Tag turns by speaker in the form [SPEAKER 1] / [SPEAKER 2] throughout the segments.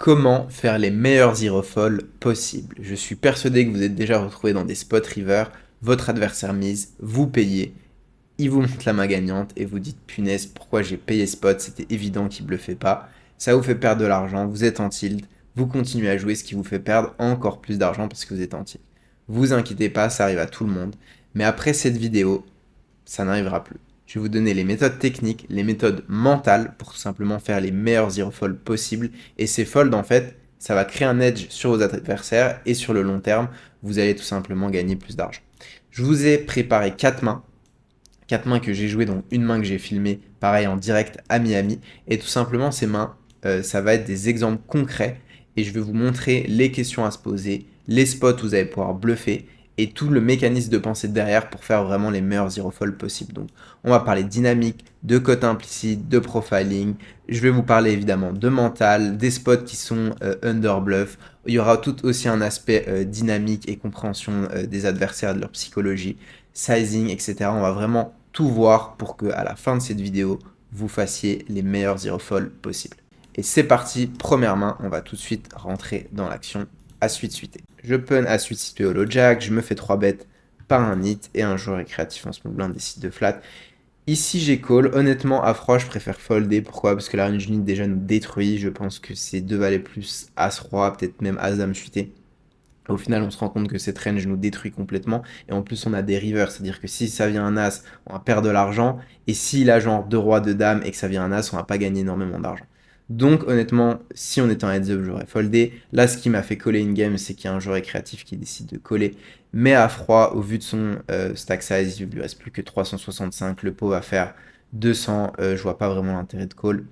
[SPEAKER 1] Comment faire les meilleurs zero fall possibles? Je suis persuadé que vous êtes déjà retrouvé dans des spot river, votre adversaire mise, vous payez, il vous montre la main gagnante et vous dites punaise, pourquoi j'ai payé spot, c'était évident qu'il bluffait pas. Ça vous fait perdre de l'argent, vous êtes en tilt, vous continuez à jouer, ce qui vous fait perdre encore plus d'argent parce que vous êtes en tilt. Vous inquiétez pas, ça arrive à tout le monde. Mais après cette vidéo, ça n'arrivera plus. Je vais vous donner les méthodes techniques, les méthodes mentales pour tout simplement faire les meilleurs zero folds possibles. Et ces folds, en fait, ça va créer un edge sur vos adversaires et sur le long terme, vous allez tout simplement gagner plus d'argent. Je vous ai préparé 4 mains. 4 mains que j'ai jouées, donc une main que j'ai filmée, pareil en direct à Miami. Et tout simplement, ces mains, ça va être des exemples concrets. Et je vais vous montrer les questions à se poser, les spots où vous allez pouvoir bluffer et tout le mécanisme de pensée derrière pour faire vraiment les meilleurs zero folds possibles. Donc, on va parler de dynamique, de cote implicite, de profiling. Je vais vous parler évidemment de mental, des spots qui sont under bluff. Il y aura tout aussi un aspect dynamique et compréhension des adversaires, de leur psychologie, sizing, etc. On va vraiment tout voir pour que à la fin de cette vidéo, vous fassiez les meilleurs zero folds possibles. Et c'est parti, première main, on va tout de suite rentrer dans l'action à suite. Je pun à suite situé holo jack, je me fais 3 bêtes par un hit et un joueur récréatif en small blind décide de flat. Ici j'ai call, honnêtement à froid je préfère folder, pourquoi? Parce que la range unit déjà nous détruit, je pense que c'est 2 valets plus as-roi, peut-être même as-dame suité. Au final, on se rend compte que cette range nous détruit complètement. Et en plus, on a des rivers. C'est-à-dire que si ça vient un as, on va perdre de l'argent. Et s'il a genre 2 rois, 2 dames et que ça vient un as, on va pas gagner énormément d'argent. Donc honnêtement, si on était en heads up, j'aurais foldé. Là, ce qui m'a fait coller in-game, c'est qu'il y a un joueur créatif qui décide de coller. Mais à froid, au vu de son stack size, il lui reste plus que 365. Le pot va faire 200. Je vois pas vraiment l'intérêt de call.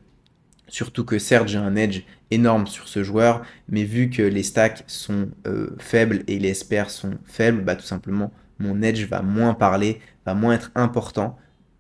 [SPEAKER 1] Surtout que certes j'ai un edge énorme sur ce joueur, mais vu que les stacks sont faibles et les SPR sont faibles, bah tout simplement mon edge va moins parler, va moins être important,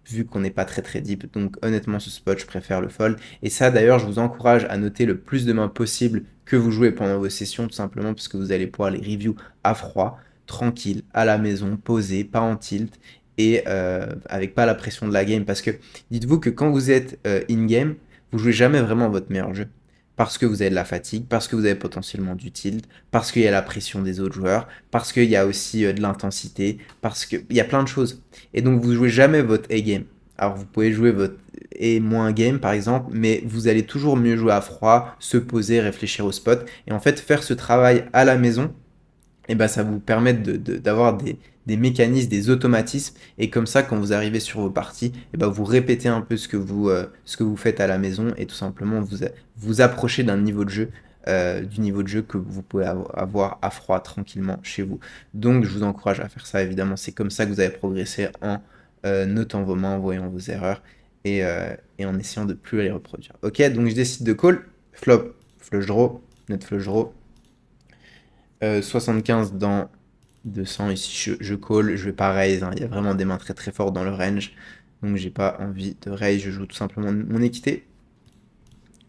[SPEAKER 1] vu qu'on n'est pas très deep. Donc honnêtement ce spot je préfère le fold. Et ça d'ailleurs je vous encourage à noter le plus de mains possible que vous jouez pendant vos sessions, tout simplement parce que vous allez pouvoir les review à froid, tranquille, à la maison, posé, pas en tilt, et avec pas la pression de la game. Parce que dites-vous que quand vous êtes in-game, vous jouez jamais vraiment votre meilleur jeu. Parce que vous avez de la fatigue, parce que vous avez potentiellement du tilt, parce qu'il y a la pression des autres joueurs, parce qu'il y a aussi de l'intensité, parce qu'il y a plein de choses. Et donc vous jouez jamais votre A-game. Alors vous pouvez jouer votre A-game par exemple, mais vous allez toujours mieux jouer à froid, se poser, réfléchir au spot. Et en fait, faire ce travail à la maison, et ben ça vous permet d'avoir des mécanismes, des automatismes, et comme ça, quand vous arrivez sur vos parties, et ben vous répétez un peu ce que vous faites à la maison, et tout simplement vous approchez d'un niveau de jeu, du niveau de jeu que vous pouvez avoir à froid tranquillement chez vous. Donc je vous encourage à faire ça, évidemment, c'est comme ça que vous allez progresser en notant vos mains, en voyant vos erreurs, et en essayant de plus les reproduire. Ok, donc je décide de call, flop, flush draw, net flush draw, 75 dans 200, ici je call, je vais pas raise, hein. Il y a vraiment des mains très fortes dans le range, donc j'ai pas envie de raise, je joue tout simplement mon équité.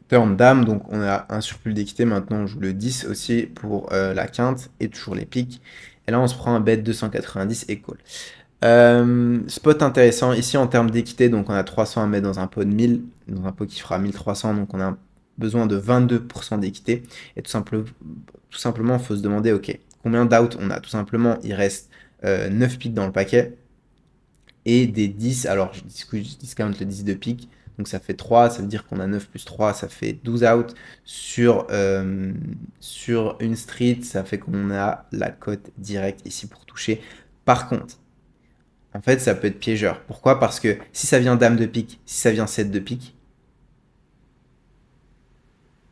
[SPEAKER 1] Turn dame, donc on a un surplus d'équité, maintenant on joue le 10 aussi pour la quinte, et toujours les piques, et là on se prend un bet 290 et call. Spot intéressant, ici en termes d'équité, donc on a 300 à mettre dans un pot de 1000, dans un pot qui fera 1300, donc on a besoin de 22% d'équité, et tout simplement, il faut se demander, ok, combien d'out on a? Tout simplement, il reste 9 piques dans le paquet, et des 10, alors je discount le 10 de pique, donc ça fait 3, ça veut dire qu'on a 9 plus 3, ça fait 12 out, sur une street, ça fait qu'on a la cote directe ici pour toucher. Par contre, en fait, ça peut être piégeur. Pourquoi? Parce que si ça vient dame de pique, si ça vient 7 de pique,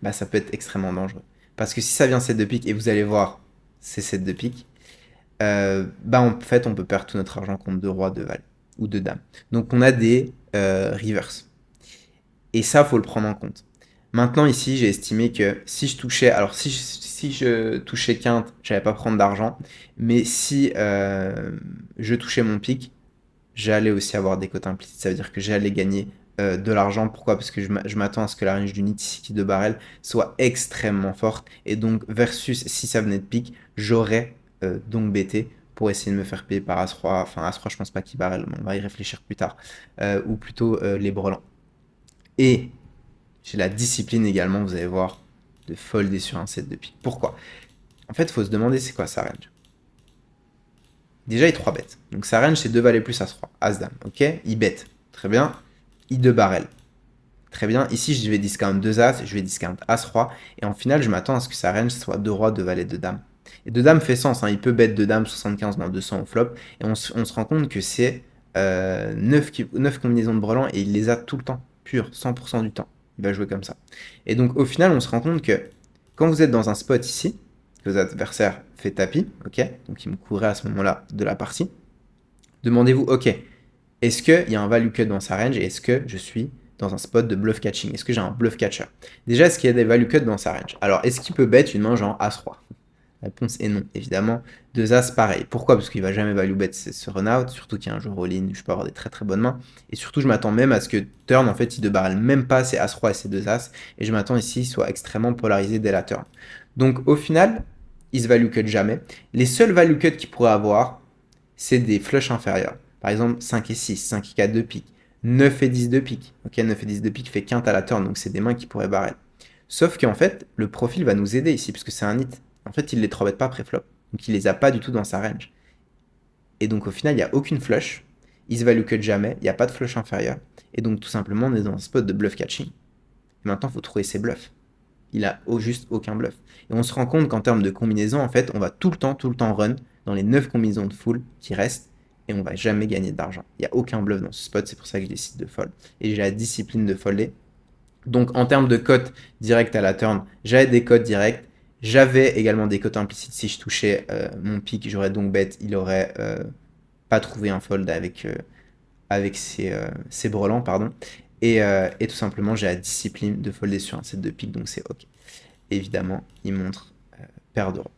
[SPEAKER 1] bah ça peut être extrêmement dangereux. Parce que si ça vient 7 de pique, et vous allez voir, c'est 7 de pique, bah en fait, on peut perdre tout notre argent contre 2 rois, 2 valet, ou 2 dames. Donc on a des rivers. Et ça, faut le prendre en compte. Maintenant, ici, j'ai estimé que si je touchais, alors si je touchais quinte, j'allais pas prendre d'argent, mais si je touchais mon pic, j'allais aussi avoir des cotes implicites. Ça veut dire que j'allais gagner de l'argent. Pourquoi? Parce que je m'attends à ce que la range d'unity qui de barrel soit extrêmement forte. Et donc, versus si ça venait de pique, j'aurais donc bêté pour essayer de me faire payer par As-Roi. Enfin, As-Roi, je pense pas qu'il barrel, mais on va y réfléchir plus tard. Ou plutôt les brelans. Et j'ai la discipline également, vous allez voir. de folder sur un set de pique. Pourquoi? En fait, il faut se demander c'est quoi sa range. Déjà, il 3 bêtes. Donc sa range, c'est 2 valets plus As-3. As-Dame, ok? Il bête. Très bien. I2 barrel. Très bien. Ici, je vais discount 2 As, je vais discount As-3. Et en final, je m'attends à ce que sa range soit 2 rois, 2 valets, 2 dames. Et 2 dames fait sens. Hein. Il peut bête 2 dames 75 dans 200 au flop. Et on se rend compte que c'est 9 combinaisons de brelans et il les a tout le temps. Pur, 100% du temps. Il va jouer comme ça. Et donc, au final, on se rend compte que quand vous êtes dans un spot ici, que vos adversaires fait tapis, ok, donc il me couvrait à ce moment-là de la partie, demandez-vous, ok, est-ce qu'il y a un value cut dans sa range et est-ce que je suis dans un spot de bluff catching? Est-ce que j'ai un bluff catcher? Déjà, est-ce qu'il y a des value cuts dans sa range? Alors, est-ce qu'il peut bet une main genre As-3? La réponse est non, évidemment. 2 As, pareil. Pourquoi? Parce qu'il va jamais value bet ce run-out, surtout qu'il y a un jeu all-in, je peux avoir des très très bonnes mains. Et surtout, je m'attends même à ce que turn, en fait, il ne barrel même pas ses As-3 et ses 2 As. Et je m'attends ici, il soit extrêmement polarisé dès la turn. Donc, au final, il se value cut jamais. Les seuls value cuts qu'il pourrait avoir, c'est des flushs inférieurs. Par exemple, 5 et 6, 5 et 4 de pique, 9 et 10 de pique. Ok, 9 et 10 de pique fait quinte à la turn, donc c'est des mains qui pourraient barrel. Sauf qu'en fait, le profil va nous aider ici, parce que c'est un hit. En fait, il les 3 bet pas pré-flop. Donc il les a pas du tout dans sa range. Et donc au final, il n'y a aucune flush. Il se value cut jamais, il n'y a pas de flush inférieur. Et donc tout simplement, on est dans un spot de bluff catching. Et maintenant, il faut trouver ses bluffs. Il a juste aucun bluff. Et on se rend compte qu'en termes de combinaison, en fait, on va tout le temps run dans les 9 combinaisons de full qui restent et on va jamais gagner d'argent. Il n'y a aucun bluff dans ce spot, c'est pour ça que je décide de fold. Et j'ai la discipline de folder. Donc en termes de cote direct à la turn, j'avais des cotes directs. J'avais également des cotes implicites. Si je touchais mon pic, j'aurais donc bet, il aurait pas trouvé un fold avec ses brelans, pardon. Et tout simplement, j'ai la discipline de folder sur un set de pique, donc c'est ok. Évidemment, il montre paire de rois.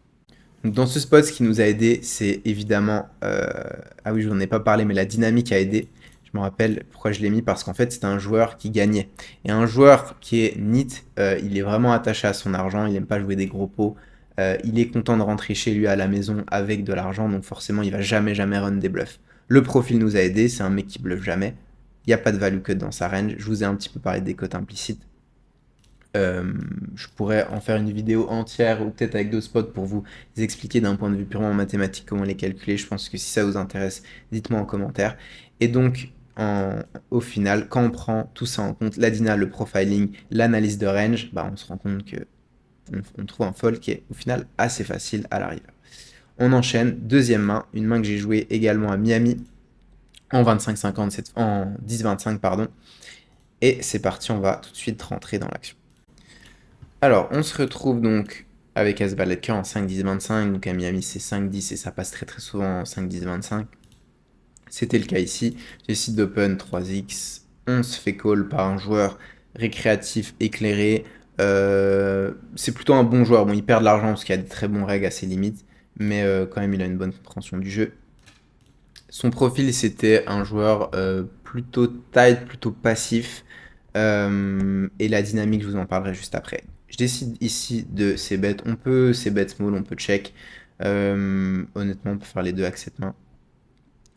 [SPEAKER 1] Donc dans ce spot, ce qui nous a aidé, c'est évidemment... ah oui, je n'en ai pas parlé, mais la dynamique a aidé. Je me rappelle pourquoi je l'ai mis, parce qu'en fait, c'était un joueur qui gagnait. Et un joueur qui est NIT, il est vraiment attaché à son argent, il n'aime pas jouer des gros pots. Il est content de rentrer chez lui à la maison avec de l'argent, donc forcément, il va jamais run des bluffs. Le profil nous a aidé, c'est un mec qui bluffe jamais. Il n'y a pas de value cut dans sa range. Je vous ai un petit peu parlé des cotes implicites. Je pourrais en faire une vidéo entière ou peut-être avec d'autres spots pour vous expliquer d'un point de vue purement mathématique comment les calculer. Je pense que si ça vous intéresse, dites-moi en commentaire. Et donc, au final, quand on prend tout ça en compte, la dyna, le profiling, l'analyse de range, bah, on se rend compte que on trouve un fold qui est au final assez facile à l'arrivée. On enchaîne, deuxième main, une main que j'ai jouée également à Miami en 25-50, en 10-25 pardon. Et c'est parti, on va tout de suite rentrer dans l'action. Alors, on se retrouve donc avec As-Valet de cœur en 5-10-25, donc à Miami c'est 5-10 et ça passe très très souvent en 5-10-25. C'était le cas ici, je décide d'open 3x, on se fait call par un joueur récréatif éclairé, c'est plutôt un bon joueur, bon il perd de l'argent parce qu'il y a des très bons règles à ses limites, mais quand même il a une bonne compréhension du jeu. Son profil c'était un joueur plutôt tight, plutôt passif, et la dynamique je vous en parlerai juste après. Je décide ici de ces bêtes, on peut ces bêtes small, on peut check, honnêtement on peut faire les deux avec cette main.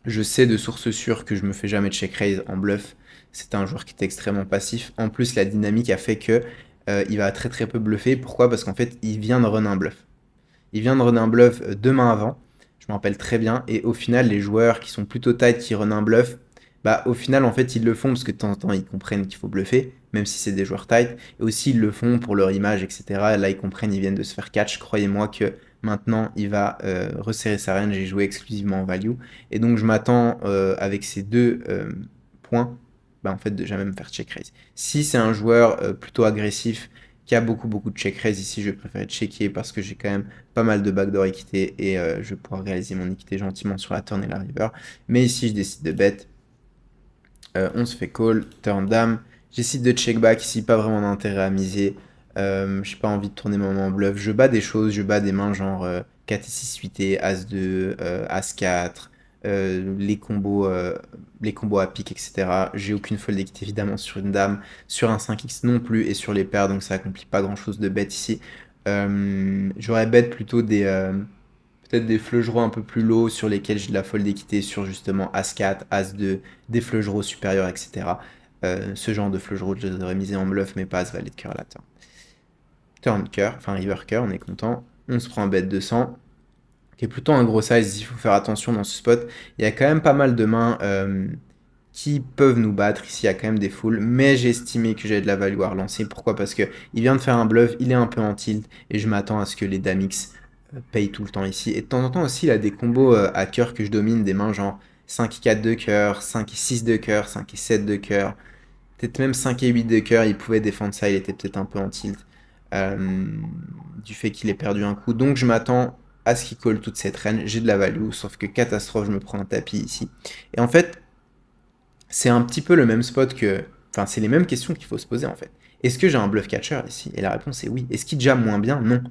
[SPEAKER 1] Je sais de source sûre que je me fais jamais de check raise en bluff, c'est un joueur qui est extrêmement passif, en plus la dynamique a fait que il va très très peu bluffer, pourquoi? Parce qu'en fait il vient de run un bluff. Il vient de run un bluff 2 mains avant, je me rappelle très bien, et au final les joueurs qui sont plutôt tight, qui run un bluff, bah au final en fait ils le font parce que de temps en temps ils comprennent qu'il faut bluffer, même si c'est des joueurs tight, et aussi ils le font pour leur image, etc. Là ils comprennent, ils viennent de se faire catch, croyez-moi que maintenant il va resserrer sa range et jouer exclusivement en value, et donc je m'attends avec ces deux points, bah en fait de jamais me faire check raise. Si c'est un joueur plutôt agressif, qui a beaucoup de check raise ici, je préfère checker parce que j'ai quand même pas mal de backdoor équité et je vais pouvoir réaliser mon équité gentiment sur la turn et la river. Mais ici je décide de bet. On se fait call, turn dame. J'essaie de check back ici, pas vraiment d'intérêt à miser. J'ai pas envie de tourner mon main en bluff. Je bats des choses, je bats des mains genre 4 et 6 8 As-2, As-4, les combos à pique, etc. J'ai aucune fold d'équité évidemment sur une dame, sur un 5x non plus et sur les paires, donc ça accomplit pas grand chose de bet ici. J'aurais bet plutôt peut-être des fleugeraux un peu plus low sur lesquels j'ai de la fold d'équité sur justement As-4, As-2, des fleugeraux supérieurs, etc. Ce genre de fleugeraux, je les aurais misés en bluff, mais pas As-Valet de cœur à la turn. turn cœur, enfin river cœur, on est content. On se prend un bet 200, qui est plutôt un gros size, il faut faire attention dans ce spot. Il y a quand même pas mal de mains qui peuvent nous battre. Ici, il y a quand même des foules, mais j'ai estimé que j'avais de la value à relancer. Pourquoi? Parce que il vient de faire un bluff, il est un peu en tilt, et je m'attends à ce que les dames X payent tout le temps ici. Et de temps en temps aussi, il a des combos à cœur que je domine, des mains genre 5 et 4 de cœur, 5 et 6 de cœur, 5 et 7 de cœur, peut-être même 5 et 8 de cœur, il pouvait défendre ça, il était peut-être un peu en tilt euh, du fait qu'il ait perdu un coup. Donc je m'attends à ce qu'il colle toute cette reine, j'ai de la value, sauf que catastrophe, je me prends un tapis ici. Et en fait, c'est un petit peu le même spot que... Enfin, c'est les mêmes questions qu'il faut se poser en fait. Est-ce que j'ai un bluff catcher ici? Et la réponse est oui. Est-ce qu'il jamme moins bien? Non.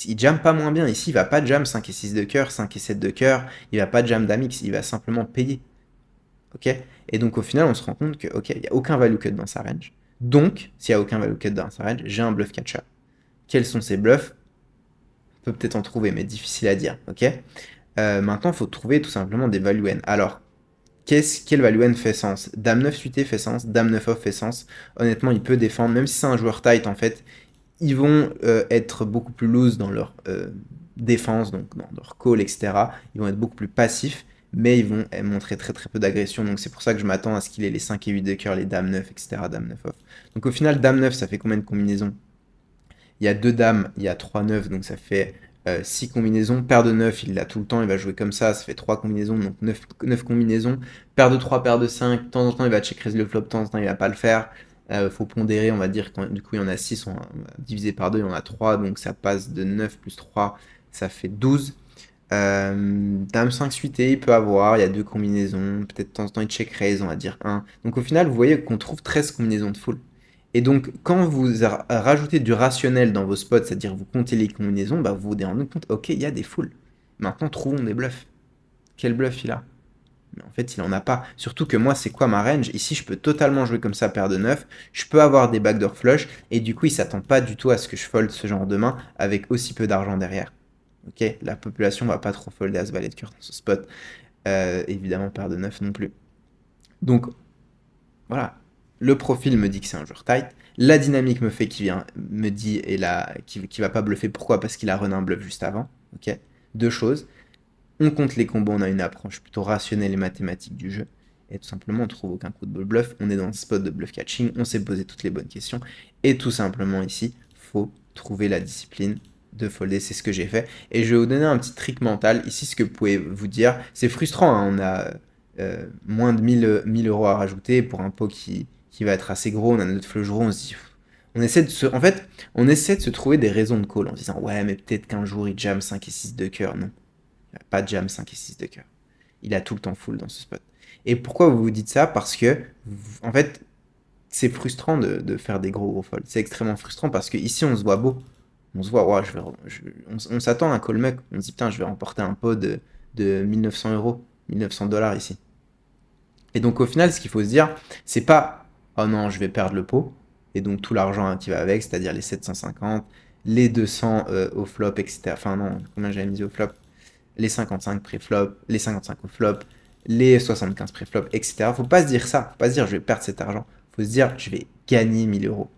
[SPEAKER 1] Il jamme pas moins bien. Ici, il va pas jam 5 et 6 de cœur, 5 et 7 de cœur. Il va pas jam d'amix. Il va simplement payer. Ok? Et donc au final, on se rend compte que, ok, il n'y a aucun value cut dans sa range. Donc, s'il n'y a aucun value cut dans sa range, j'ai un bluff catcher. Quels sont ces bluffs? On peut peut-être en trouver, mais difficile à dire. Ok? Maintenant, il faut trouver tout simplement des value N. Alors, quel value N fait sens? Dame 9 suité fait sens, Dame 9 off fait sens. Honnêtement, il peut défendre, même si c'est un joueur tight en fait, ils vont être beaucoup plus loose dans leur défense, donc dans leur call, etc. Ils vont être beaucoup plus passifs, mais ils vont montrer très très peu d'agression. Donc c'est pour ça que je m'attends à ce qu'il ait les 5 et 8 de cœur, les Dame 9, etc. Dame 9 off. Donc au final, Dame 9, ça fait combien de combinaisons? Il y a 2 dames, il y a 3 9, donc ça fait 6 combinaisons. Paire de 9, il l'a tout le temps, il va jouer comme ça fait 3 combinaisons, donc 9 combinaisons. Paire de 3, paire de 5, de temps en temps il va check raise le flop, de temps en temps il va pas le faire. Faut pondérer, on va dire, du coup il y en a 6, on va diviser par 2, il y en a 3, donc ça passe de 9 plus 3, ça fait 12. Dame 5 suité, il peut avoir, il y a 2 combinaisons, peut-être de temps en temps il check raise, on va dire 1. Donc au final, vous voyez qu'on trouve 13 combinaisons de full. Et donc, quand vous rajoutez du rationnel dans vos spots, c'est-à-dire vous comptez les combinaisons, bah, vous vous rendez compte, ok, il y a des foules. Maintenant, trouvons des bluffs. Quel bluff il a? Mais en fait, il en a pas. Surtout que moi, c'est quoi ma range? Ici, je peux totalement jouer comme ça, paire de 9. Je peux avoir des backdoor flush. Et du coup, il s'attend pas du tout à ce que je fold ce genre de main avec aussi peu d'argent derrière. Ok? La population va pas trop folder à ce valet de cœur dans ce spot. Évidemment, paire de 9 non plus. Donc, voilà. Le profil me dit que c'est un joueur tight. La dynamique me fait qu'il vient, me dit qu'il va pas bluffer. Pourquoi? Parce qu'il a run un bluff juste avant. Ok? Deux choses. On compte les combos, on a une approche plutôt rationnelle et mathématique du jeu. Et tout simplement, on trouve aucun coup de bluff. On est dans un spot de bluff catching. On s'est posé toutes les bonnes questions. Et tout simplement, ici, faut trouver la discipline de folder. C'est ce que j'ai fait. Et je vais vous donner un petit trick mental. Ici, ce que vous pouvez vous dire, c'est frustrant. Hein, on a moins de 1000 euros à rajouter pour un pot qui va être assez gros. On a notre flush draw. On se dit, on essaie en fait, on essaie de se trouver des raisons de call en se disant, ouais, mais peut-être qu'un jour il jam 5 et 6 de cœur. Non. Il n'a pas de jam 5 et 6 de cœur. Il a tout le temps full dans ce spot. Et pourquoi vous vous dites ça? Parce que, en fait, c'est frustrant de faire des gros folds. C'est extrêmement frustrant parce que ici on se voit beau. On se voit, ouais, on s'attend à un call muck. On se dit, putain, je vais remporter un pot de 1900 euros, 1900 dollars ici. Et donc, au final, ce qu'il faut se dire, c'est pas, oh non, je vais perdre le pot. Et donc, tout l'argent qui va avec, c'est-à-dire les 750, les 200 au flop, etc. Enfin, non, combien j'avais mis au flop? Les 55 pré-flop, les 55 au flop, les 75 pré-flop, etc. Faut pas se dire ça. Faut pas se dire je vais perdre cet argent. Faut se dire je vais gagner 1000 euros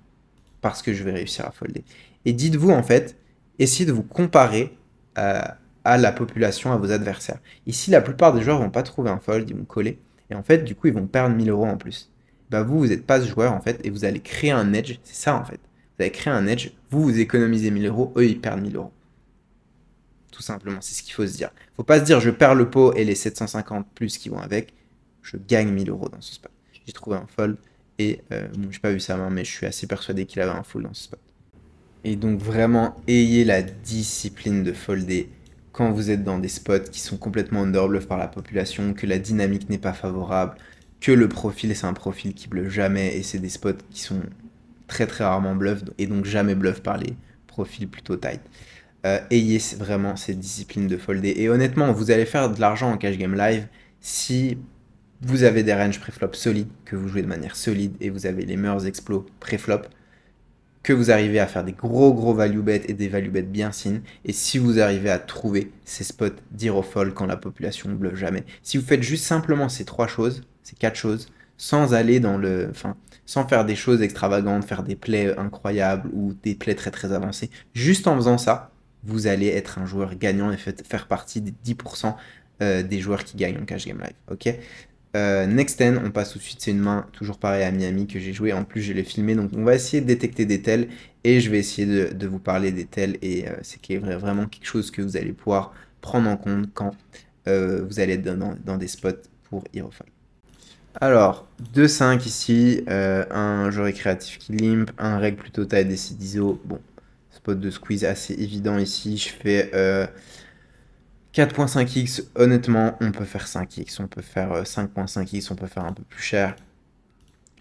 [SPEAKER 1] parce que je vais réussir à folder. Et dites-vous en fait, essayez de vous comparer à la population, à vos adversaires. Ici, la plupart des joueurs vont pas trouver un fold, ils vont coller. Et en fait, du coup, ils vont perdre 1000 euros en plus. Bah vous n'êtes pas ce joueur en fait et vous allez créer un edge. C'est ça en fait. Vous allez créer un edge, vous économisez 1000 euros, eux ils perdent 1000 euros. Tout simplement, c'est ce qu'il faut se dire. Faut pas se dire je perds le pot et les 750 plus qui vont avec, je gagne 1000 euros dans ce spot. J'ai trouvé un fold et bon, j'ai pas vu sa main, mais je suis assez persuadé qu'il avait un full dans ce spot. Et donc vraiment, ayez la discipline de folder quand vous êtes dans des spots qui sont complètement underbluff par la population, que la dynamique n'est pas favorable, que le profil c'est un profil qui bluffe jamais et c'est des spots qui sont très très rarement bluff et donc jamais bluff par les profils plutôt tight. Ayez vraiment cette discipline de folder. Et honnêtement, vous allez faire de l'argent en cash game live si vous avez des ranges préflop solides, que vous jouez de manière solide et vous avez les meilleurs explos préflop, que vous arrivez à faire des gros value bets et des value bets bien signes, et si vous arrivez à trouver ces spots d'hero fold quand la population ne bluffe jamais. Si vous faites juste simplement ces 3 choses, ces 4 choses, sans aller dans le... Enfin, sans faire des choses extravagantes, faire des plays incroyables ou des plays très très avancés. Juste en faisant ça, vous allez être un joueur gagnant et faire partie des 10% des joueurs qui gagnent en cash game live. Ok. Next 10, on passe tout de suite, c'est une main toujours pareil à Miami que j'ai joué, en plus je l'ai filmé, donc on va essayer de détecter des tels et je vais essayer de vous parler des tels et c'est vraiment quelque chose que vous allez pouvoir prendre en compte quand vous allez être dans des spots pour Herofall. Alors, 2-5 ici, un jeu récréatif qui limp, un règle plutôt taille des d'ISO, bon, spot de squeeze assez évident ici, je fais 4.5x, honnêtement, on peut faire 5x, on peut faire 5.5x, on peut faire un peu plus cher.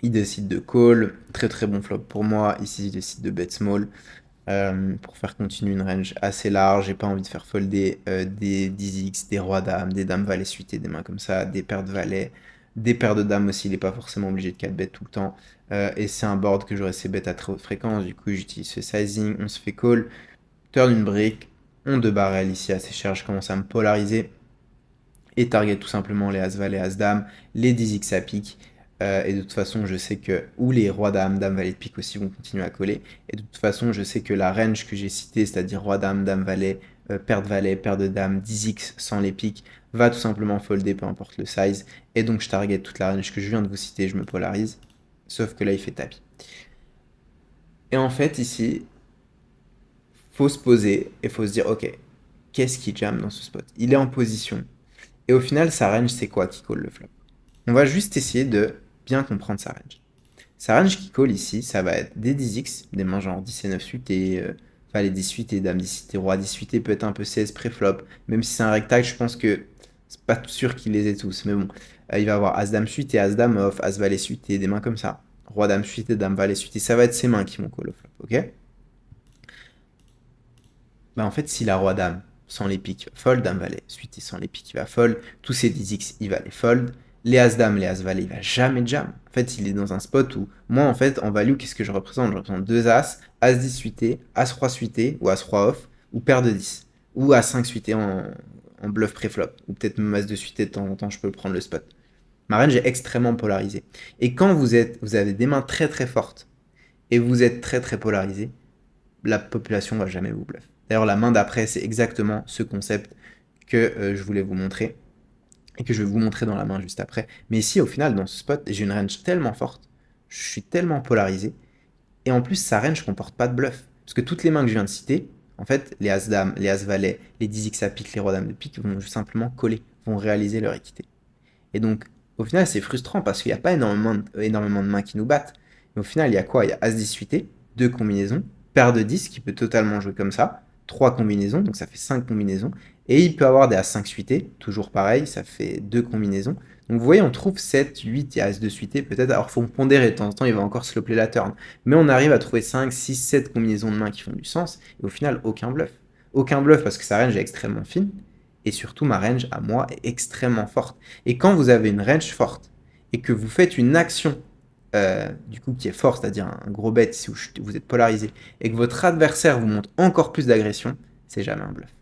[SPEAKER 1] Il décide de call, très très bon flop pour moi, ici il décide de bet small. Pour faire continuer une range assez large, j'ai pas envie de faire folder des 10x, des rois dames, des dames valets suitées, des mains comme ça, des paires de valets, des paires de dames aussi, il est pas forcément obligé de 4 bet tout le temps. Et c'est un board que j'aurais ces bêtes à très haute fréquence, du coup j'utilise ce sizing, on se fait call, turn une brique, on 2 barrel ici assez cher, je commence à me polariser et target tout simplement les As-Valet, As-Dame, les 10x à pique. Et de toute façon, je sais que, ou les rois dame, dame valet de pique aussi vont continuer à coller. Et de toute façon, je sais que la range que j'ai citée, c'est-à-dire roi dame, dame valet, paire de valet, paire de dame, 10x sans les piques, va tout simplement folder, peu importe le size. Et donc, je target toute la range que je viens de vous citer, je me polarise. Sauf que là, il fait tapis. Et en fait, ici, faut se poser et faut se dire, ok, qu'est-ce qui jam dans ce spot? Il est en position. Et au final, sa range, c'est quoi qui call le flop? On va juste essayer de bien comprendre sa range. Sa range qui call ici, ça va être des 10x, des mains genre 10 et 9 suités, enfin les 10 suités, dame 10 suités, roi 10 suités, peut-être un peu 16 pré-flop. Même si c'est un rectangle, je pense que c'est pas sûr qu'il les ait tous. Mais bon, il va avoir as-dame suité, as-dame off, as-valet suité, des mains comme ça. Roi dame suité, dame valet suité, ça va être ses mains qui vont call au flop, ok? Bah en fait, si la roi dame sans les piques, il va fold, dame valet suité sans les piques, il va fold, tous ces 10x, il va les fold, les as-dame, les as-valet, il va jamais jam. En fait, il est dans un spot où, moi, en fait, en value, qu'est-ce que je représente? Je représente deux as, as-10 suité, as-roi suité, ou as-roi off, ou paire de 10, ou as-5 suité en bluff pré-flop, ou peut-être même as-2 suité de temps en temps, je peux prendre le spot. Ma range est extrêmement polarisée. Et quand vous avez des mains très très fortes, et vous êtes très très polarisé, la population va jamais vous bluff. D'ailleurs, la main d'après, c'est exactement ce concept que je voulais vous montrer et que je vais vous montrer dans la main juste après. Mais ici, au final, dans ce spot, j'ai une range tellement forte, je suis tellement polarisé, et en plus, sa range comporte pas de bluff. Parce que toutes les mains que je viens de citer, en fait, les As-Dame, les As-Valet, les 10x à pique, les Rois Dames de pique vont juste simplement coller, vont réaliser leur équité. Et donc, au final, c'est frustrant parce qu'il n'y a pas énormément de mains qui nous battent. Mais au final, il y a quoi? Il y a As-10 suité, deux combinaisons, paire de 10 qui peut totalement jouer comme ça, trois combinaisons, donc ça fait 5 combinaisons. Et il peut avoir des As-5 suité, toujours pareil, ça fait deux combinaisons. Donc vous voyez, on trouve 7, 8, il y a As-2 suité, peut-être, alors faut pondérer, de temps en temps, il va encore sloper la turn. Mais on arrive à trouver 5, 6, 7 combinaisons de mains qui font du sens, et au final, aucun bluff. Aucun bluff parce que sa range est extrêmement fine, et surtout ma range à moi est extrêmement forte. Et quand vous avez une range forte et que vous faites une action du coup qui est forte, c'est-à-dire un gros bet si vous êtes polarisé et que votre adversaire vous montre encore plus d'agression, c'est jamais un bluff.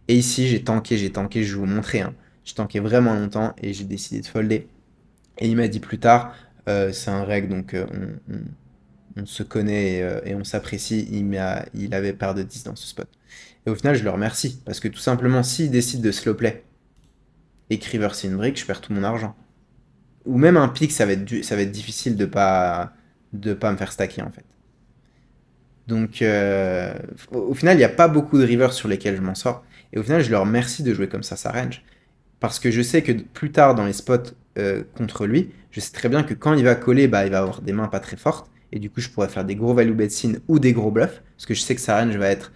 [SPEAKER 1] Et ici j'ai tanké, je vais vous montrer, hein. J'ai tanké vraiment longtemps et j'ai décidé de folder. Et il m'a dit plus tard, c'est un règle donc on se connaît et on s'apprécie, il avait paire de 10 dans ce spot. Et au final, je le remercie, parce que tout simplement, s'il décide de slow play et que river c'est une brique, je perds tout mon argent. Ou même un pick, ça va être difficile de pas me faire stacker en fait. Donc au final, il n'y a pas beaucoup de rivers sur lesquels je m'en sors. Et au final, je le remercie de jouer comme ça sa range. Parce que je sais que plus tard dans les spots contre lui, je sais très bien que quand il va coller, bah, il va avoir des mains pas très fortes. Et du coup, je pourrais faire des gros value bet sin ou des gros bluffs. Parce que je sais que sa range va être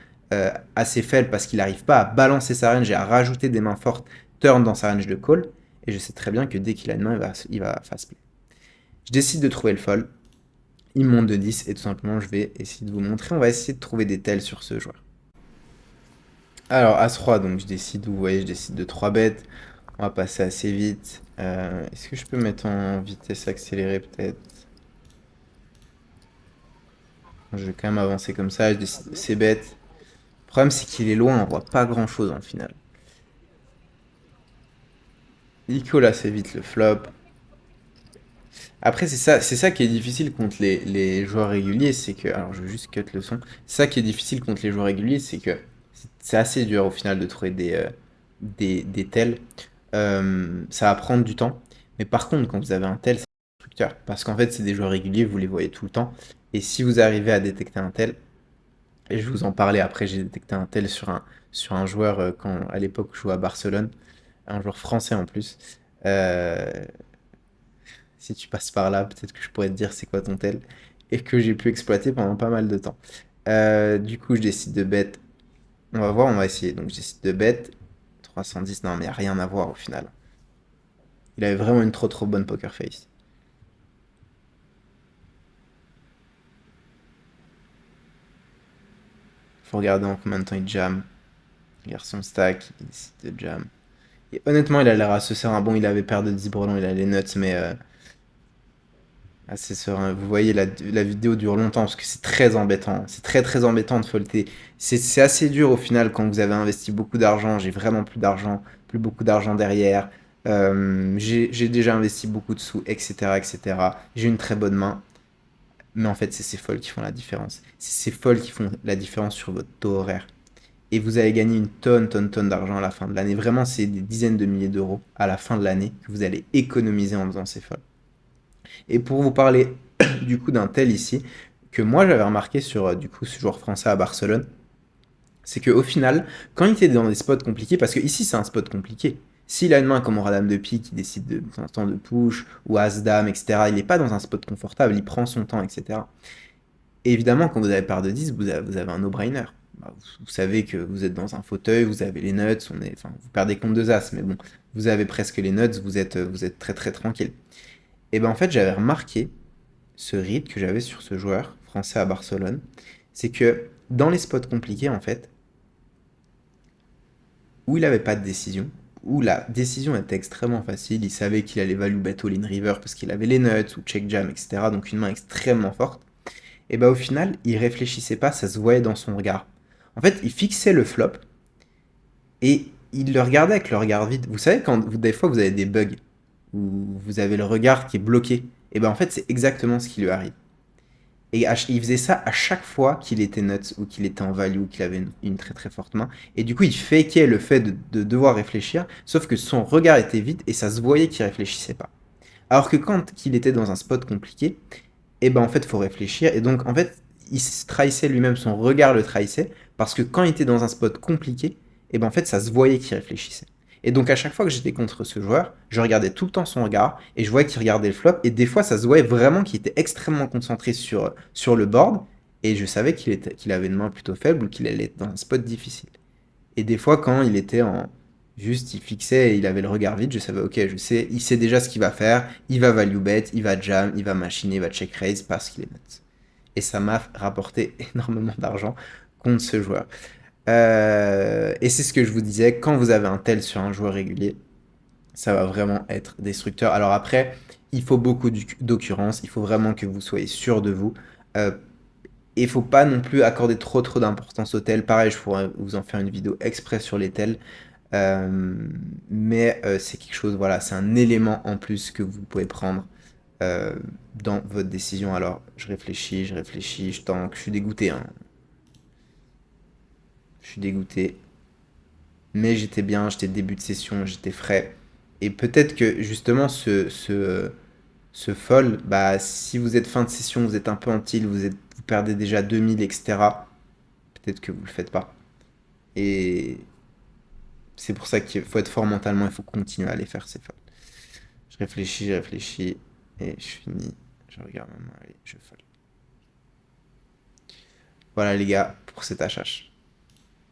[SPEAKER 1] assez faible parce qu'il n'arrive pas à balancer sa range et à rajouter des mains fortes turn dans sa range de call. Et je sais très bien que dès qu'il a une main, il va fast play. Je décide de trouver le fold. Il monte de 10 et tout simplement, je vais essayer de vous montrer. On va essayer de trouver des tels sur ce joueur. Alors, As-Roi, donc je décide, vous voyez, je décide de 3 bêtes. On va passer assez vite. Est-ce que je peux mettre en vitesse accélérée peut-être? Je vais quand même avancer comme ça, je décide de ces bêtes. Le problème c'est qu'il est loin, on voit pas grand chose en final. Il colle assez vite le flop. Après, c'est ça qui est difficile contre les joueurs réguliers, c'est que, alors je vais juste cut le son, c'est ça qui est difficile contre les joueurs réguliers, c'est que c'est assez dur au final de trouver des tels. Ça va prendre du temps, mais par contre, quand vous avez un tel, c'est instructeur, parce qu'en fait, c'est des joueurs réguliers, vous les voyez tout le temps, et si vous arrivez à détecter un tel, et je vous en parlais après, j'ai détecté un tel sur un joueur quand à l'époque je jouais à Barcelone, un joueur français en plus. Euh, Si tu passes par là, peut-être que je pourrais te dire c'est quoi ton tel et que j'ai pu exploiter pendant pas mal de temps. Du coup, je décide de bet. On va voir, on va essayer. Donc, je décide de bet. 310, non, mais y a rien à voir au final. Il avait vraiment une trop trop bonne poker face. Faut regarder en combien de temps il jam. Il regarde son stack, il décide de jam. Et honnêtement, il a l'air assez serein. Bon, il avait paire de 10 brelots, il a les nuts, mais assez serein. Vous voyez, la vidéo dure longtemps parce que c'est très embêtant. C'est très très embêtant de folter. C'est assez dur au final quand vous avez investi beaucoup d'argent. J'ai vraiment plus d'argent, plus beaucoup d'argent derrière. J'ai déjà investi beaucoup de sous, etc. etc. J'ai une très bonne main. Mais en fait, c'est ces folds qui font la différence. C'est ces folds qui font la différence sur votre taux horaire. Et vous allez gagner une tonne d'argent à la fin de l'année. Vraiment, c'est des dizaines de milliers d'euros à la fin de l'année que vous allez économiser en faisant ces folds. Et pour vous parler du coup d'un tel ici, que moi j'avais remarqué sur du coup ce joueur français à Barcelone, c'est qu'au final, quand il était dans des spots compliqués, parce que ici c'est un spot compliqué, s'il a une main comme Aura Dame de pique, qui décide de temps en temps de push, ou As Dame, etc., il n'est pas dans un spot confortable, il prend son temps, etc. Et évidemment, quand vous avez paire de 10, vous avez un no-brainer. Bah, vous savez que vous êtes dans un fauteuil, vous avez les nuts, enfin, vous perdez contre deux As, mais bon, vous avez presque les nuts, vous êtes très très tranquille. Et ben en fait, j'avais remarqué ce rythme que j'avais sur ce joueur français à Barcelone, c'est que dans les spots compliqués, en fait, où il n'avait pas de décision, où la décision était extrêmement facile, il savait qu'il allait value bet all in river parce qu'il avait les nuts ou check jam, etc. Donc une main extrêmement forte. Et bah au final, il réfléchissait pas, ça se voyait dans son regard. En fait, il fixait le flop et il le regardait avec le regard vide. Vous savez, quand des fois vous avez des bugs, où vous avez le regard qui est bloqué, et ben en fait, c'est exactement ce qui lui arrive. Et il faisait ça à chaque fois qu'il était nuts ou qu'il était en value ou qu'il avait une très très forte main. Et du coup, il fakeait le fait de devoir réfléchir, sauf que son regard était vide et ça se voyait qu'il réfléchissait pas. Alors que quand il était dans un spot compliqué, et ben en fait, faut réfléchir. Et donc, en fait, il se trahissait lui-même, son regard le trahissait, parce que quand il était dans un spot compliqué, et ben en fait, ça se voyait qu'il réfléchissait. Et donc, à chaque fois que j'étais contre ce joueur, je regardais tout le temps son regard, et je voyais qu'il regardait le flop, et des fois, ça se voyait vraiment qu'il était extrêmement concentré sur le board, et je savais qu'il avait une main plutôt faible ou qu'il allait être dans un spot difficile. Et des fois, quand il était en. Juste, il fixait et il avait le regard vide, je savais, ok, je sais, il sait déjà ce qu'il va faire, il va value bet, il va jam, il va machiner, il va check raise parce qu'il est nuts. Et ça m'a rapporté énormément d'argent contre ce joueur. Et c'est ce que je vous disais, quand vous avez un tel sur un joueur régulier, ça va vraiment être destructeur. Alors après, il faut beaucoup d'occurrences, il faut vraiment que vous soyez sûr de vous. Euh, et il faut pas non plus accorder trop d'importance au tel. Pareil, je pourrais vous en faire une vidéo exprès sur les tels. Mais c'est quelque chose, voilà, c'est un élément en plus que vous pouvez prendre euh, dans votre décision. Alors, je réfléchis, je tank, je suis dégoûté, hein. Je suis dégoûté. Mais j'étais bien, j'étais début de session, j'étais frais. Et peut-être que justement ce fold, bah, si vous êtes fin de session, vous êtes un peu en tilt, vous perdez déjà 2000, etc. Peut-être que vous le faites pas. Et c'est pour ça qu'il faut être fort mentalement, il faut continuer à les faire ces folds. Je réfléchis, et je finis. Je regarde ma main, allez, je fold. Voilà les gars, pour cet HH.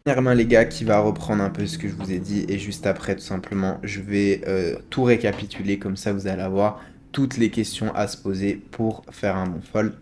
[SPEAKER 1] Dernière main les gars, qui va reprendre un peu ce que je vous ai dit, et juste après tout simplement, je vais tout récapituler, comme ça vous allez avoir toutes les questions à se poser pour faire un bon fold.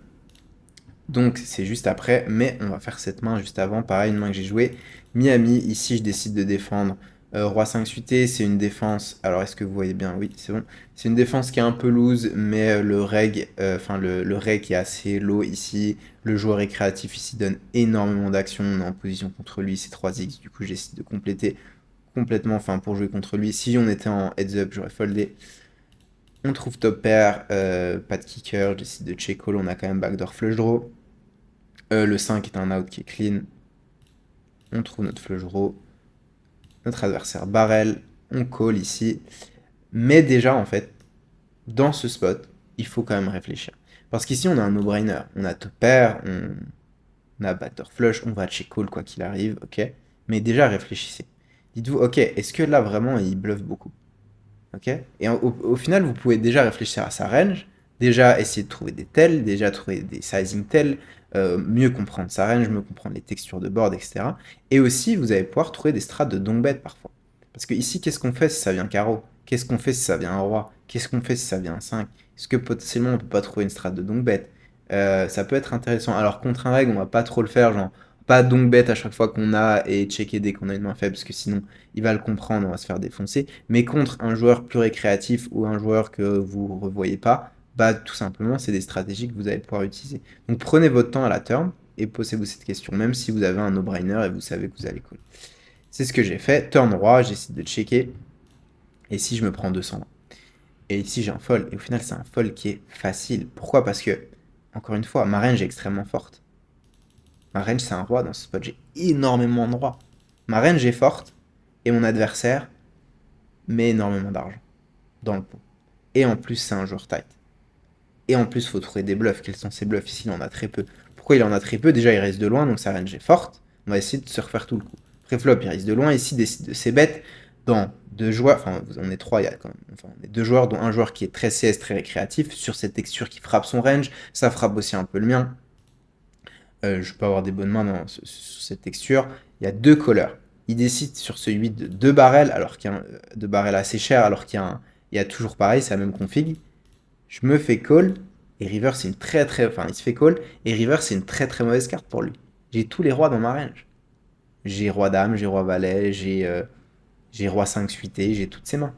[SPEAKER 1] Donc c'est juste après, mais on va faire cette main juste avant. Pareil, une main que j'ai jouée. Miami, ici je décide de défendre Roi 5 suité, c'est une défense. Alors est-ce que vous voyez bien? Oui, c'est bon. C'est une défense qui est un peu loose, mais le reg est assez low ici. Le joueur est créatif ici, donne énormément d'actions. On est en position contre lui, c'est 3x. Du coup, j'essaie de compléter complètement, enfin pour jouer contre lui. Si on était en heads up, j'aurais foldé. On trouve top pair, pas de kicker, je décide de check call, on a quand même backdoor flush draw. Le 5 est un out qui est clean. On trouve notre flush draw. Notre adversaire barrel. On call ici. Mais déjà, en fait, dans ce spot, il faut quand même réfléchir. Parce qu'ici, on a un no-brainer. On a top pair, on a backdoor flush, on va check call quoi qu'il arrive, ok. Mais déjà, réfléchissez. Dites-vous, ok, est-ce que là, vraiment, il bluffe beaucoup? Ok. Et au final, vous pouvez déjà réfléchir à sa range, déjà essayer de trouver des tells, déjà trouver des sizing tells, mieux comprendre sa range, mieux comprendre les textures de board, etc. Et aussi, vous allez pouvoir trouver des strats de donk bet parfois. Parce que ici, qu'est-ce qu'on fait si ça vient carreau? Qu'est-ce qu'on fait si ça vient un roi? Qu'est-ce qu'on fait si ça vient un 5? Est-ce que potentiellement on peut pas trouver une strat de donk bet? Ça peut être intéressant. Alors contre un règle, on va pas trop le faire, genre pas donk bet à chaque fois qu'on a et checker dès qu'on a une main faible, parce que sinon il va le comprendre, on va se faire défoncer. Mais contre un joueur plus récréatif ou un joueur que vous revoyez pas, bah tout simplement c'est des stratégies que vous allez pouvoir utiliser. Donc prenez votre temps à la turn et posez-vous cette question, même si vous avez un no-brainer et vous savez que vous allez call. C'est ce que j'ai fait. Turn roi, j'essaie de checker. Et si je me prends 200 et ici j'ai un fold, et au final c'est un fold qui est facile. Pourquoi? Parce que, encore une fois, ma range est extrêmement forte. Ma range c'est un roi dans ce spot, j'ai énormément de rois. Ma range est forte, et mon adversaire met énormément d'argent dans le pot. Et en plus c'est un joueur tight. Et en plus faut trouver des bluffs. Quels sont ces bluffs? Ici il en a très peu. Pourquoi il en a très peu? Déjà il reste de loin, donc sa range est forte. On va essayer de se refaire tout le coup. Préflop il reste de loin, ici décide de ses bêtes dans deux joueurs, enfin on est trois, il y a quand même, enfin, on est deux joueurs, dont un joueur qui est très CS, très récréatif, sur cette texture qui frappe son range, ça frappe aussi un peu le mien. Je peux avoir des bonnes mains sur cette texture. Il y a deux callers. Il décide sur ce 8 de 2 barrels, alors qu'il y a deux barrels assez chers, alors il y a toujours pareil, c'est la même config. Je me fais call, et river c'est une très très, enfin il se fait call, et river c'est une très très mauvaise carte pour lui. J'ai tous les rois dans ma range. J'ai roi dame, j'ai roi valet, j'ai roi 5 suité, j'ai toutes ses mains.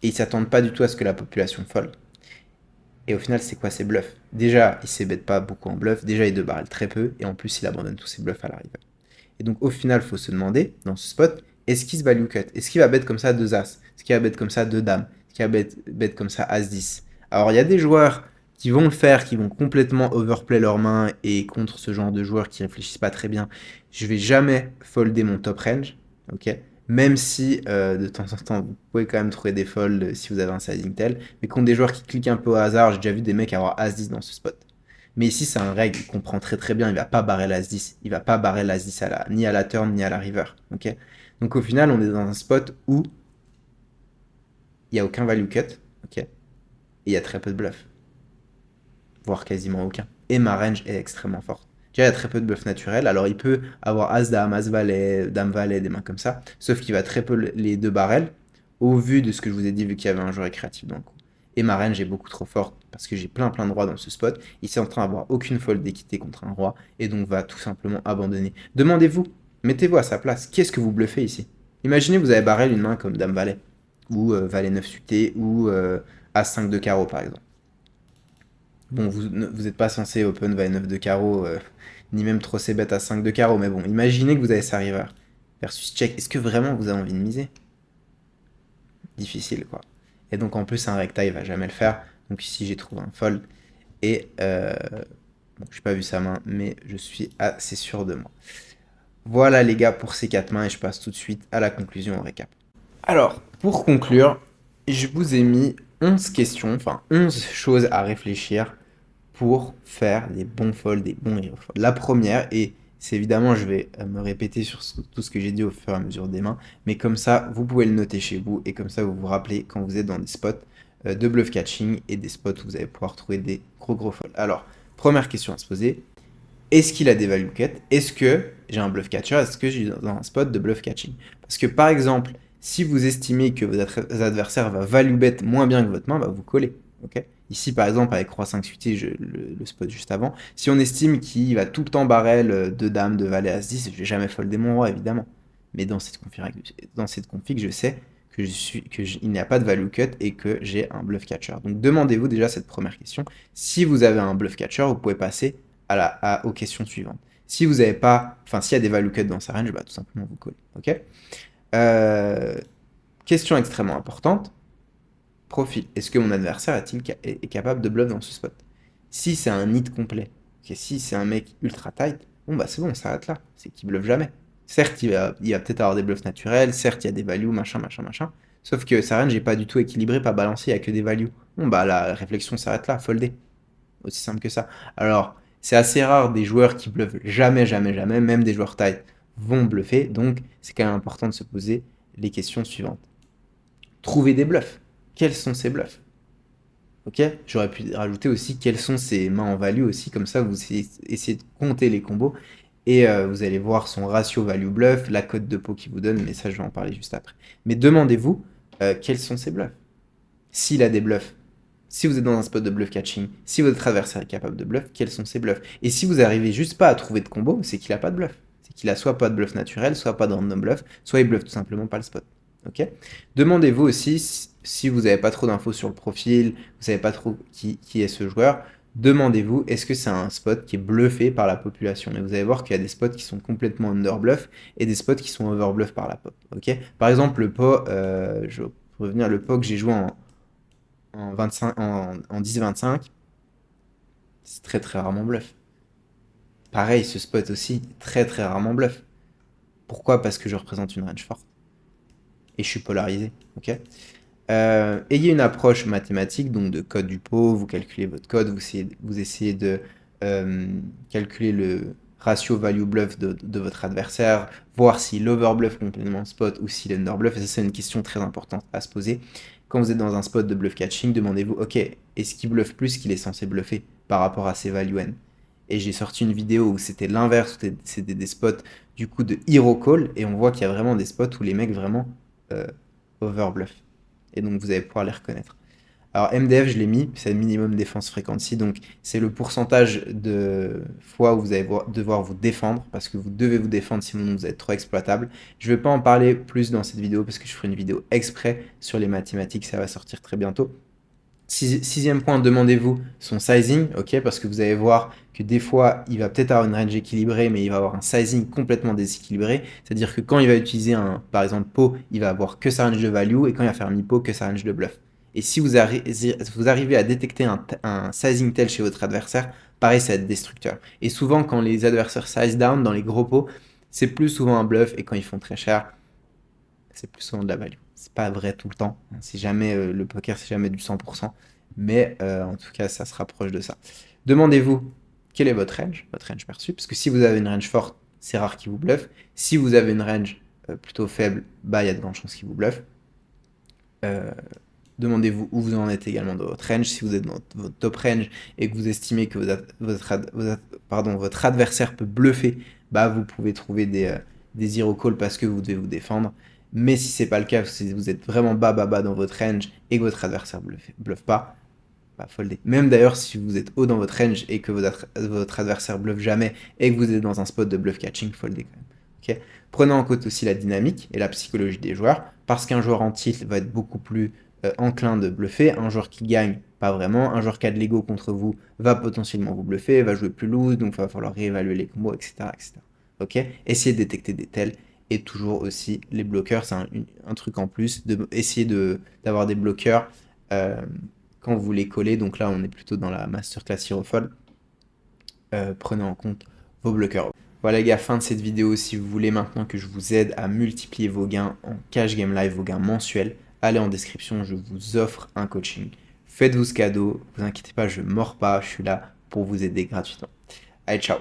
[SPEAKER 1] Et ils s'attendent pas du tout à ce que la population fold. Et au final, c'est quoi ces bluffs? Déjà, il s'ébête pas beaucoup en bluff, déjà il 2 barrel très peu, et en plus il abandonne tous ses bluffs à la river. Et donc au final, il faut se demander, dans ce spot, est-ce qu'il se value cut? Est-ce qu'il va bet comme ça 2 as? Est-ce qu'il va bet comme ça 2 dames? Est-ce qu'il va bet comme ça as 10? Alors il y a des joueurs qui vont le faire, qui vont complètement overplay leurs mains, et contre ce genre de joueurs qui réfléchissent pas très bien, je vais jamais folder mon top range, ok? Même si de temps en temps vous pouvez quand même trouver des folds si vous avez un sizing tel, mais contre des joueurs qui cliquent un peu au hasard, j'ai déjà vu des mecs avoir As-10 dans ce spot. Mais ici c'est un règle, il comprend très très bien, il va pas barrer l'As-10, il va pas barrer l'As-10 ni à la turn ni à la river. Ok. Donc au final on est dans un spot où il n'y a aucun value cut, ok, et il y a très peu de bluff, voire quasiment aucun. Et ma range est extrêmement forte. Déjà, il y a très peu de bluff naturel. Alors, il peut avoir As-Dame, As-Valet, Dame-Valet, des mains comme ça. Sauf qu'il va très peu les 2 barrels, au vu de ce que je vous ai dit, vu qu'il y avait un joueur récréatif dans le coup. Et ma range est beaucoup trop forte, parce que j'ai plein de rois dans ce spot. Il est en train d'avoir aucune fold d'équité contre un roi, et donc va tout simplement abandonner. Demandez-vous, mettez-vous à sa place, qu'est-ce que vous bluffez ici? Imaginez vous avez barrel une main comme Dame-Valet, ou Valet 9 suité, ou As-5 de carreau par exemple. Bon, vous n'êtes pas censé open Valet 9 de carreau, ni même trop ses bêtes à 5 de carreau, mais bon, imaginez que vous avez sa river versus check. Est-ce que vraiment vous avez envie de miser? Difficile, quoi. Et donc en plus, un recta, il va jamais le faire. Donc ici, j'ai trouvé un fold. Et bon, j'ai pas vu sa main, mais je suis assez sûr de moi. Voilà les gars pour ces 4 mains, et je passe tout de suite à la conclusion au récap. Alors, pour conclure, je vous ai mis 11 questions, enfin 11 choses à réfléchir pour faire des bons folds, des bons hero folds. La première, et c'est évidemment, je vais me répéter sur tout ce que j'ai dit au fur et à mesure des mains, mais comme ça, vous pouvez le noter chez vous, et comme ça, vous vous rappelez quand vous êtes dans des spots de bluff catching, et des spots où vous allez pouvoir trouver des gros folds. Alors, première question à se poser, est-ce qu'il a des value cut? Est-ce que j'ai un bluff catcher? Est-ce que j'ai dans un spot de bluff catching? Parce que par exemple, si vous estimez que vos adversaires va value bet moins bien que votre main, bah vous collez. Ok. Ici, par exemple, avec Roi 5 suité, le spot juste avant, si on estime qu'il va tout le temps barrel de dame, de valet, as 10, je vais jamais folder mon roi, évidemment. Mais dans cette config, je sais il n'y a pas de value cut et que j'ai un bluff catcher. Donc demandez-vous déjà cette première question. Si vous avez un bluff catcher, vous pouvez passer aux questions suivantes. Si vous n'avez pas, enfin s'il y a des value cut dans sa range, bah tout simplement vous collez. Ok. Question extrêmement importante. Profil. Est-ce que mon adversaire est capable de bluff dans ce spot? Si c'est un hit complet, ok, si c'est un mec ultra tight, bon bah c'est bon, on s'arrête là. C'est qu'il bluffe jamais. Certes, il va peut-être avoir des bluffs naturels, certes, il y a des values, machin, machin, machin. Sauf que sa range n'est pas du tout équilibré, pas balancé, il n'y a que des values. Bon bah la réflexion s'arrête là, folder. Aussi simple que ça. Alors, c'est assez rare des joueurs qui bluffent jamais, jamais, jamais, même des joueurs tight vont bluffer, donc c'est quand même important de se poser les questions suivantes. Trouver des bluffs. Quels sont ces bluffs? Ok, j'aurais pu rajouter aussi quelles sont ses mains en value aussi, comme ça vous essayez de compter les combos et vous allez voir son ratio value bluff, la cote de pot qu'il vous donne, mais ça je vais en parler juste après. Mais demandez-vous quels sont ses bluffs. S'il a des bluffs, si vous êtes dans un spot de bluff catching, si votre adversaire est capable de bluff, quels sont ses bluffs? Et si vous arrivez juste pas à trouver de combo, c'est qu'il a pas de bluff. C'est qu'il a soit pas de bluff naturel, soit pas de random bluff, soit il bluffe tout simplement pas le spot. Ok. Demandez-vous aussi si vous n'avez pas trop d'infos sur le profil, vous savez pas trop qui est ce joueur, demandez-vous est-ce que c'est un spot qui est bluffé par la population. Et vous allez voir qu'il y a des spots qui sont complètement under bluff et des spots qui sont over bluff par la pop. Ok. Par exemple le pot, je vais revenir le pot que j'ai joué en 10-25, c'est très très rarement bluff. Pareil, ce spot aussi, très très rarement bluff. Pourquoi? Parce que je représente une range forte. Et je suis polarisé. Ok. Ayez une approche mathématique, donc de code du pot, vous calculez votre code, vous essayez de calculer le ratio value bluff de votre adversaire, voir s'il overbluff complètement le spot ou s'il underbluff, et ça c'est une question très importante à se poser. Quand vous êtes dans un spot de bluff catching, demandez-vous, ok, est-ce qu'il bluffe plus qu'il est censé bluffer par rapport à ses value N? Et j'ai sorti une vidéo où c'était l'inverse, où c'était des spots du coup de hero call, et on voit qu'il y a vraiment des spots où les mecs vraiment overbluff. Et donc vous allez pouvoir les reconnaître. Alors MDF, je l'ai mis, c'est minimum défense frequency, donc c'est le pourcentage de fois où vous allez devoir vous défendre, parce que vous devez vous défendre, sinon vous êtes trop exploitable. Je ne vais pas en parler plus dans cette vidéo, parce que je ferai une vidéo exprès sur les mathématiques, ça va sortir très bientôt. Sixième point, demandez-vous son sizing, ok, parce que vous allez voir que des fois, il va peut-être avoir une range équilibrée, mais il va avoir un sizing complètement déséquilibré. C'est-à-dire que quand il va utiliser par exemple, pot, il va avoir que sa range de value, et quand il va faire mi-pot, que sa range de bluff. Et si vous arrivez à détecter un sizing tel chez votre adversaire, pareil, ça va être destructeur. Et souvent, quand les adversaires size down dans les gros pots, c'est plus souvent un bluff, et quand ils font très cher, c'est plus souvent de la value. C'est pas vrai tout le temps. C'est jamais le poker, c'est jamais du 100%. Mais en tout cas, ça se rapproche de ça. Demandez-vous quel est votre range perçu. Parce que si vous avez une range forte, c'est rare qu'il vous bluffe. Si vous avez une range plutôt faible, bah il y a de grandes chances qu'il vous bluffe. Demandez-vous où vous en êtes également dans votre range. Si vous êtes dans votre top range et que vous estimez que votre adversaire peut bluffer, bah vous pouvez trouver des zero call parce que vous devez vous défendre. Mais si c'est pas le cas, si vous êtes vraiment bas dans votre range et que votre adversaire bluffe pas, bah foldez. Même d'ailleurs si vous êtes haut dans votre range et que votre adversaire bluffe jamais et que vous êtes dans un spot de bluff catching, foldez quand même. Okay. Prenez en compte aussi la dynamique et la psychologie des joueurs, parce qu'un joueur en tilt va être beaucoup plus enclin de bluffer, un joueur qui gagne, pas vraiment, un joueur qui a de l'ego contre vous va potentiellement vous bluffer, va jouer plus loose, donc il va falloir réévaluer les combos, etc. etc. Okay. Essayez de détecter des tels. Et toujours aussi les bloqueurs, c'est un truc en plus, essayer d'avoir des bloqueurs quand vous les collez. Donc là, on est plutôt dans la masterclass Hirofol. Prenez en compte vos bloqueurs. Voilà les gars, fin de cette vidéo. Si vous voulez maintenant que je vous aide à multiplier vos gains en cash game live, vos gains mensuels, allez en description, je vous offre un coaching. Faites-vous ce cadeau, vous inquiétez pas, je ne mords pas, je suis là pour vous aider gratuitement. Allez, ciao.